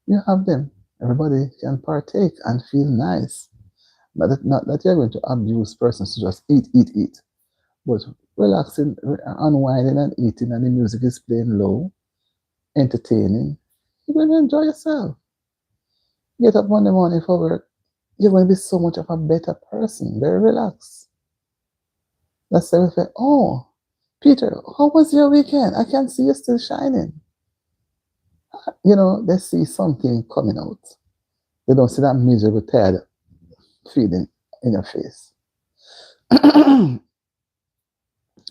You have them. Everybody can partake and feel nice. But not that you're going to abuse persons to just eat, eat, eat. But relaxing, unwinding and eating, and the music is playing low, entertaining, you're going to enjoy yourself. Get up Monday morning for work, you're going to be so much of a better person, very relaxed. That's why we say, oh, Peter, how was your weekend? I can see you still shining. You know, they see something coming out. They don't see that miserable, tired feeling in your face.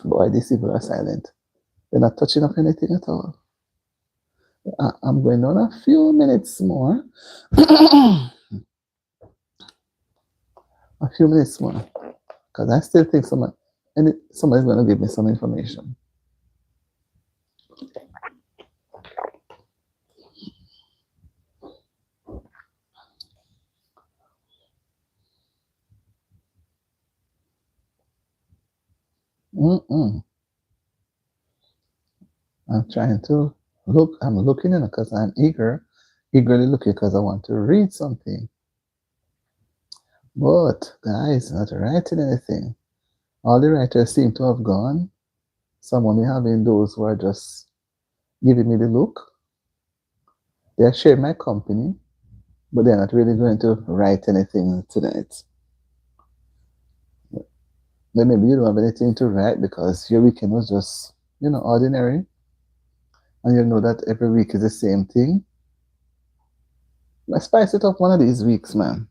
Boy, these people are silent. They're not touching up anything at all. I'm going on a few minutes more. A few minutes more. Because I still think somebody's going to give me some information. I'm trying to look. I'm looking in because I'm eagerly looking because I want to read something. But guys, not writing anything. All the writers seem to have gone. Some of me having those who are just giving me the look. They are sharing my company, but they're not really going to write anything tonight. Then maybe you don't have anything to write because your weekend was just, ordinary. And you know that every week is the same thing. Let's spice it up one of these weeks, man.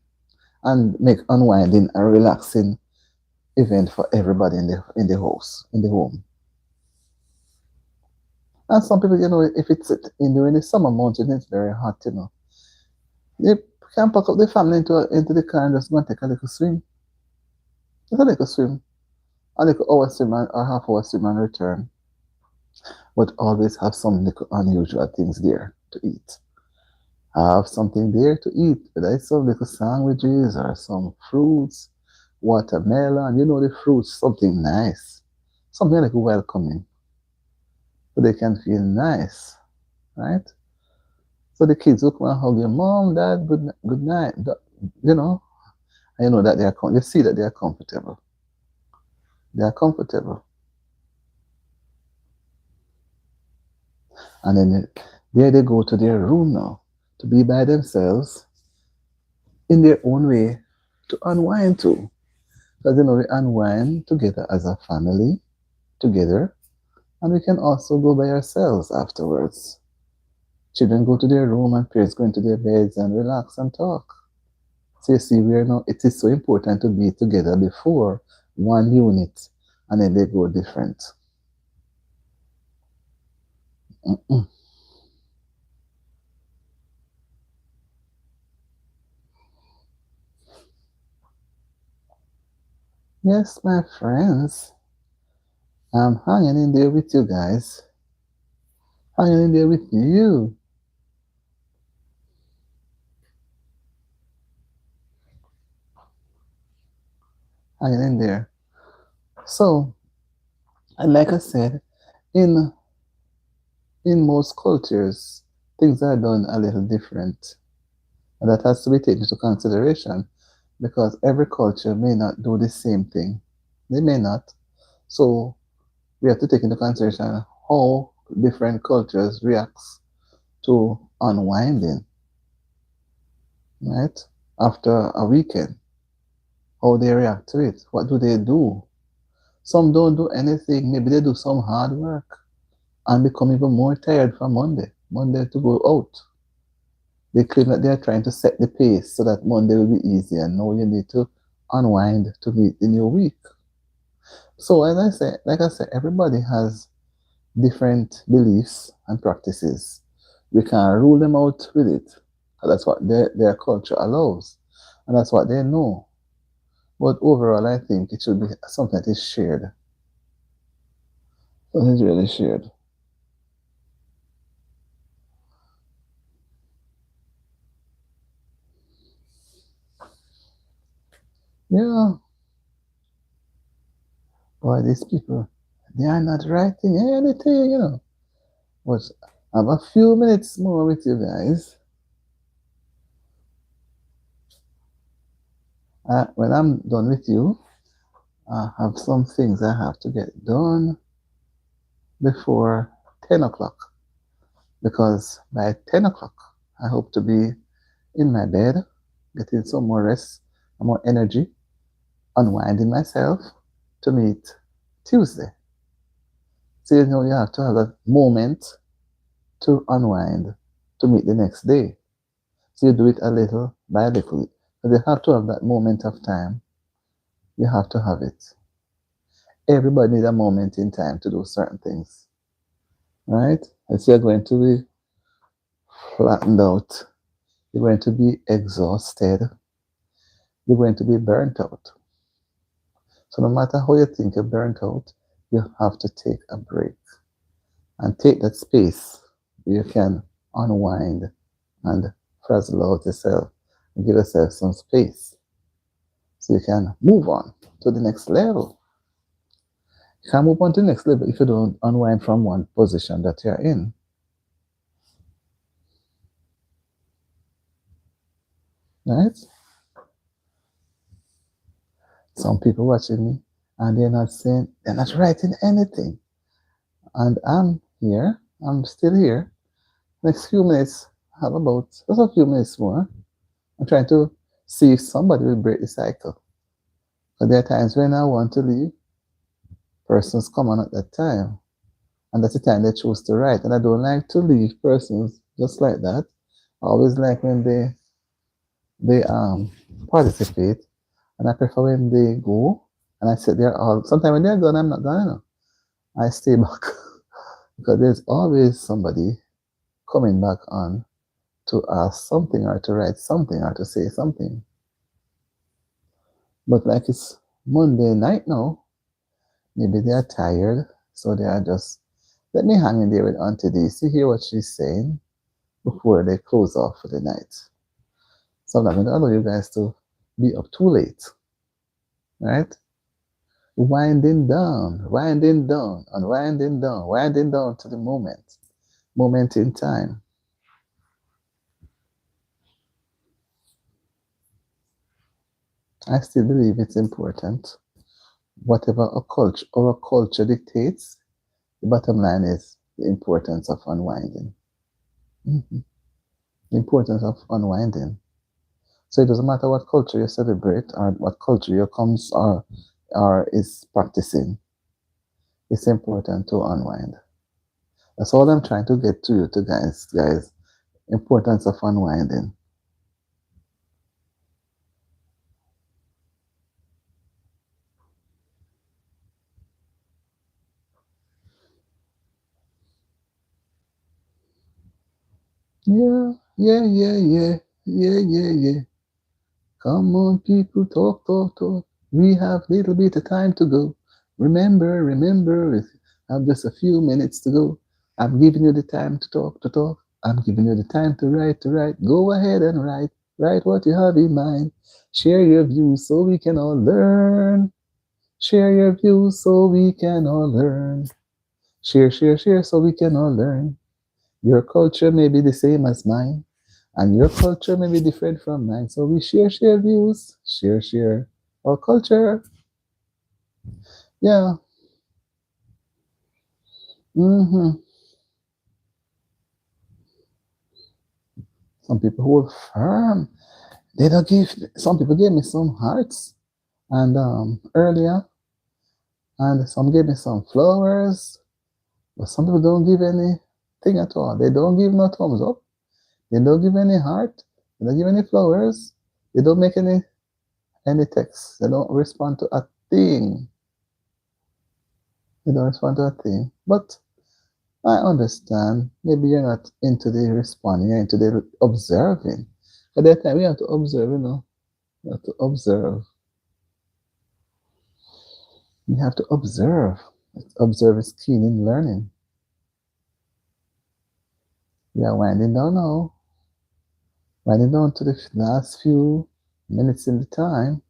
And make unwinding a relaxing event for everybody in the house, in the home. And some people, if it's during the summer months and it's very hot, they can pack up the family into the car and just go and take a little swim. Just a little swim. A little hour swim or half hour swim and return. But always have some little unusual things there to eat. Have something there to eat, whether it's some little sandwiches or some fruits, watermelon, the fruits, something nice, something like welcoming, so they can feel nice, right? So the kids will come and hug your mom, dad, good night, and you know that you see that they are comfortable. They are comfortable. And then there they go to their room now, to be by themselves, in their own way, to unwind too. Because we unwind together as a family, together, and we can also go by ourselves afterwards. Children go to their room and parents go into their beds and relax and talk. So you see, it is so important to be together before one unit, and then they go different. Yes, my friends, I'm hanging in there with you guys. Hanging in there with you. Hanging in there. So, and like I said, in most cultures, things are done a little different. And that has to be taken into consideration because every culture may not do the same thing. They may not. So we have to take into consideration how different cultures react to unwinding, right? After a weekend, how they react to it. What do they do? Some don't do anything. Maybe they do some hard work and become even more tired for Monday. Monday to go out. They claim that they are trying to set the pace so that Monday will be easy, and now you need to unwind to meet the new week. So as I said, like I said, everybody has different beliefs and practices. We can't rule them out with it. That's what their culture allows, and that's what they know. But overall, I think it should be something that is shared. Something is really shared. Yeah, boy, these people, they are not writing anything, But I have a few minutes more with you guys. When I'm done with you, I have some things I have to get done before 10 o'clock. Because by 10 o'clock, I hope to be in my bed, getting some more rest and more energy, unwinding myself to meet Tuesday. So you have to have a moment to unwind to meet the next day. So you do it a little by little. But you have to have that moment of time. You have to have it. Everybody needs a moment in time to do certain things, right? As you're going to be flattened out, you're going to be exhausted, you're going to be burnt out. So no matter how you think you're burnt out, you have to take a break and take that space where you can unwind and frazzle out yourself and give yourself some space so you can move on to the next level. You can't move on to the next level if you don't unwind from one position that you're in. Right? Some people watching me and they're not writing anything. And I'm here, I'm still here. Next few minutes, I have about just a few minutes more. I'm trying to see if somebody will break the cycle. But there are times when I want to leave, persons come on at that time. And that's the time they choose to write. And I don't like to leave persons just like that. I always like when they participate. And I prefer when they go and I sit there all sometimes when they're gone, I'm not gone. I stay back because there's always somebody coming back on to ask something or to write something or to say something. But like it's Monday night now, maybe they are tired, so they are just let me hang in there with Auntie D. See hear what she's saying before they close off for the night. So I'm not going to allow you guys to be up too late, right? Winding down, and winding down to the moment in time. I still believe it's important. Whatever our culture dictates, the bottom line is the importance of unwinding. Mhm. The importance of unwinding. So it doesn't matter what culture you celebrate or what culture you comes or is practicing. It's important to unwind. That's all I'm trying to get to you to guys. Importance of unwinding. Yeah, yeah, yeah, yeah, yeah, yeah, yeah. Come on, people, talk, talk, talk. We have little bit of time to go. Remember, we have just a few minutes to go. I'm giving you the time to talk, to talk. I'm giving you the time to write, to write. Go ahead and write. Write what you have in mind. Share your views so we can all learn. Share your views so we can all learn. Share so we can all learn. Your culture may be the same as mine, and your culture may be different from mine. So we share views, share our culture. Yeah. Mm-hmm. Some people hold firm. They don't give. Some people gave me some hearts, and earlier, and some gave me some flowers. But some people don't give anything at all. They don't give no thumbs up. They don't give any heart. They don't give any flowers. They don't make any text. They don't respond to a thing. They don't respond to a thing. But I understand. Maybe you're not into the responding, you're into the observing. At that time, we have to observe, you know. We have to observe. We have to observe. Observe is keen in learning. We are winding down now. Winding down to the last few minutes in the time.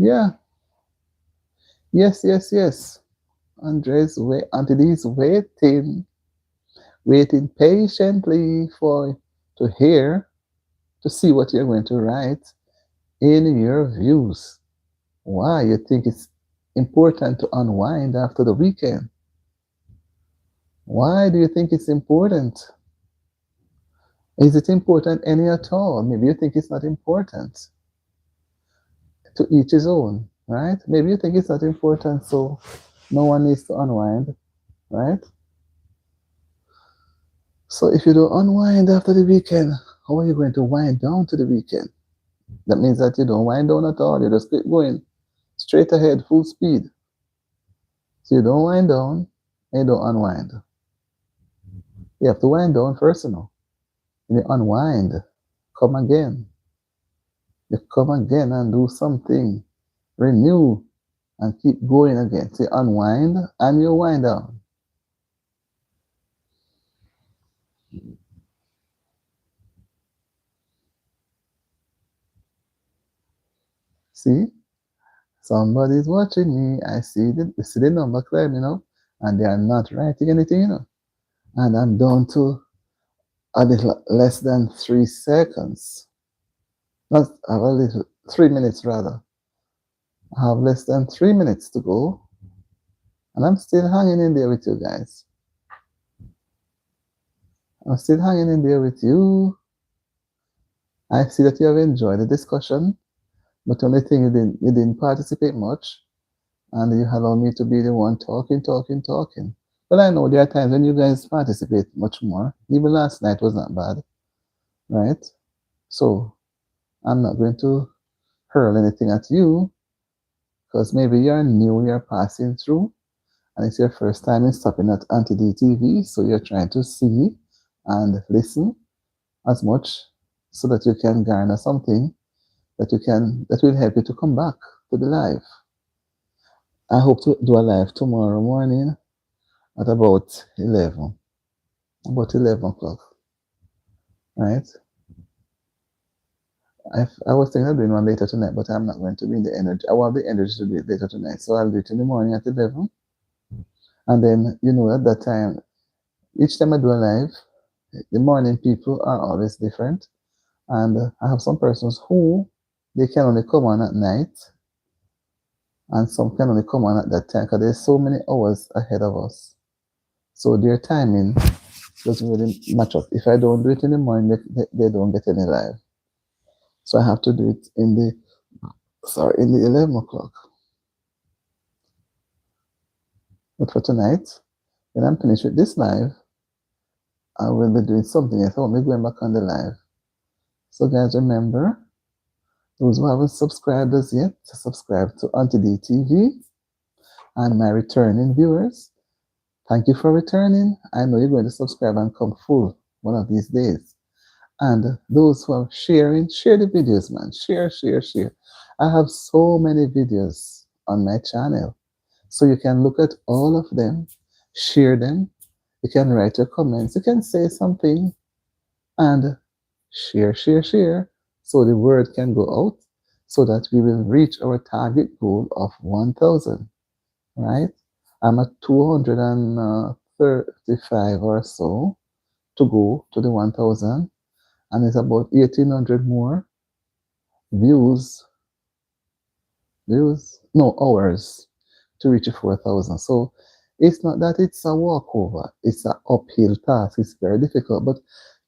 Yeah. Yes, yes, yes. Auntie D's waiting patiently for to hear, to see what you're going to write in your views. Why you think it's important to unwind after the weekend? Why do you think it's important? Is it important any at all? Maybe you think it's not important. To each his own, right? Maybe you think it's not important, so no one needs to unwind, right? So if you don't unwind after the weekend, how are you going to wind down to the weekend? That means that you don't wind down at all. You just keep going straight ahead, full speed. So you don't wind down and you don't unwind. You have to wind down first, you know. And you unwind. Come again. You come again and do something. Renew and keep going again. So you unwind and you wind down. See? Somebody's watching me. I see the number climbing up and they are not writing anything, you know. And I'm down to a little less than 3 seconds. Not a little, 3 minutes rather. I have less than 3 minutes to go. And I'm still hanging in there with you guys. I'm still hanging in there with you. I see that you have enjoyed the discussion, but the only thing you didn't participate much, and you allowed me to be the one talking. But I know there are times when you guys participate much more. Even last night was not bad, right? So I'm not going to hurl anything at you because maybe you're new, you're passing through, and it's your first time in stopping at Auntie D TV, so you're trying to see and listen as much so that you can garner something that will help you to come back to the live. I hope to do a live tomorrow morning at about 11 o'clock, right? I was thinking of doing one later tonight, but I'm not going to be in the energy. I want the energy to do it later tonight, so I'll do it in the morning at 11. And then, you know, at that time, each time I do a live, the morning people are always different. And I have some persons who they can only come on at night, and some can only come on at that time because there's so many hours ahead of us. So their timing doesn't really match up. If I don't do it in the morning, they don't get any live. So I have to do it in the 11 o'clock. But for tonight, when I'm finished with this live, I will be doing something else. I won't be going back on the live. So guys, remember, those who haven't subscribed as yet, to subscribe to Auntie D TV. And my returning viewers, thank you for returning. I know you're going to subscribe and come full one of these days. And those who are sharing, share the videos, man. Share. I have so many videos on my channel. So you can look at all of them, share them. You can write your comments. You can say something and share. So the word can go out so that we will reach our target goal of 1,000, right? I'm at 235 or so to go to the 1,000, and it's about 1,800 more hours to reach the 4,000. So it's not that it's a walkover, it's an uphill task. It's very difficult. But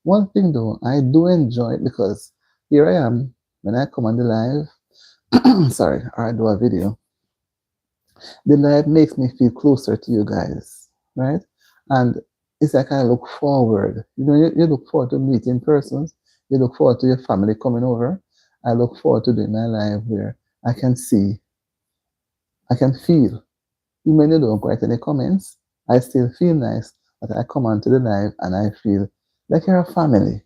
one thing though, I do enjoy it because here I am when I come on the live, sorry, or I do a video, the live makes me feel closer to you guys, right? And it's like I look forward. You look forward to meeting persons. You look forward to your family coming over. I look forward to doing my live where I can see, I can feel. Even when you don't write any comments, I still feel nice that I come onto the live and I feel like you're a family,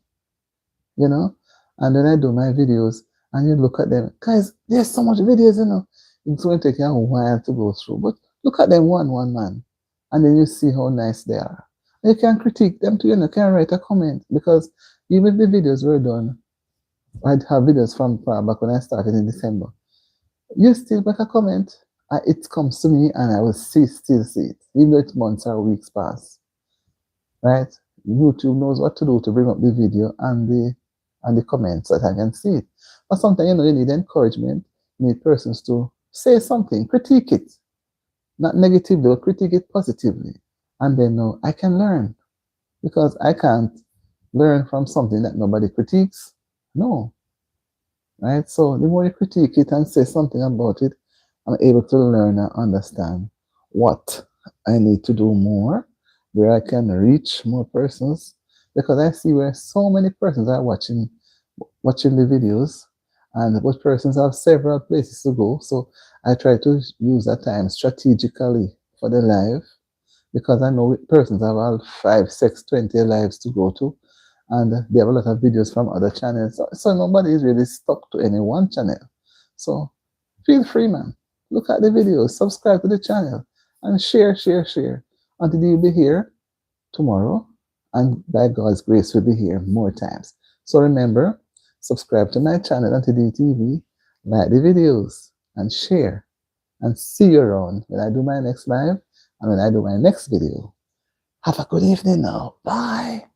you know? And then I do my videos and you look at them. Guys, there's so much videos, It's going to take you a while to go through. But look at them one, man. And then you see how nice they are. You can critique them too, you can write a comment. Because even if the videos were done, I'd have videos from far back when I started in December. You still make a comment, it comes to me and I will still see it. Even though it's months or weeks pass. Right? YouTube knows what to do to bring up the video and the comments so that I can see it. But sometimes you need encouragement, you need persons to say something, critique it. Not negatively, but critique it positively. And then I can learn. Because I can't learn from something that nobody critiques. No. Right? So the more you critique it and say something about it, I'm able to learn and understand what I need to do more, where I can reach more persons, because I see where so many persons are watching the videos, and what persons have several places to go. So I try to use that time strategically for the live, because I know persons have all 5, 6, 20 lives to go to, and they have a lot of videos from other channels. So nobody is really stuck to any one channel. So feel free, man. Look at the videos, subscribe to the channel, and share. Auntie D will be here tomorrow, and by God's grace, we'll be here more times. So remember, subscribe to my channel, Auntie D TV, like the videos, and share. And see you around when I do my next live and when I do my next video. Have a good evening now. Bye.